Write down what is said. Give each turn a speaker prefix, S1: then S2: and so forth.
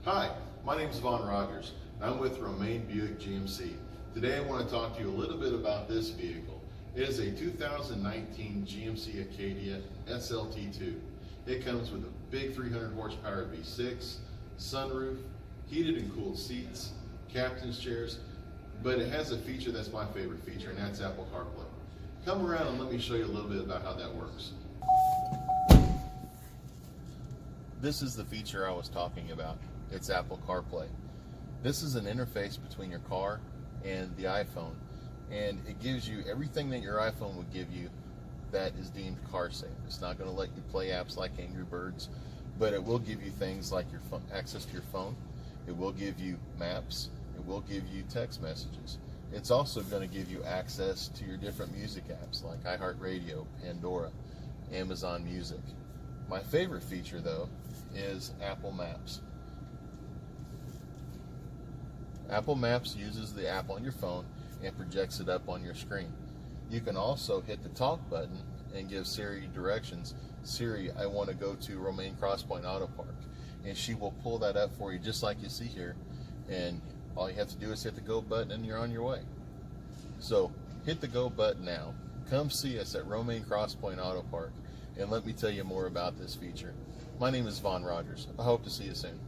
S1: Hi, my name is Vaughn Rogers, and I'm with Romain Buick GMC. Today I want to talk to you a little bit about this vehicle. It is a 2019 GMC Acadia SLT2. It comes with a big 300 horsepower V6, sunroof, heated and cooled seats, captain's chairs, but it has a feature that's my favorite feature, and that's Apple CarPlay. Come around and let me show you a little bit about how that works. This is the feature I was talking about. It's Apple CarPlay. This is an interface between your car and the iPhone, and it gives you everything that your iPhone would give you that is deemed car safe. It's not going to let you play apps like Angry Birds, but it will give you things like your phone, access to your phone. It will give you maps. It will give you text messages. It's also going to give you access to your different music apps like iHeartRadio, Pandora, Amazon Music. My favorite feature, though, is Apple Maps. Apple Maps uses the app on your phone and projects it up on your screen. You can also hit the talk button and give Siri directions. Siri, I want to go to Romain Pointe Auto Park, and she will pull that up for you just like you see here, and all you have to do is hit the go button and you're on your way. So hit the go button now. Come see us at Romain Pointe Auto Park and let me tell you more about this feature. My name is Vaughn Rogers. I hope to see you soon.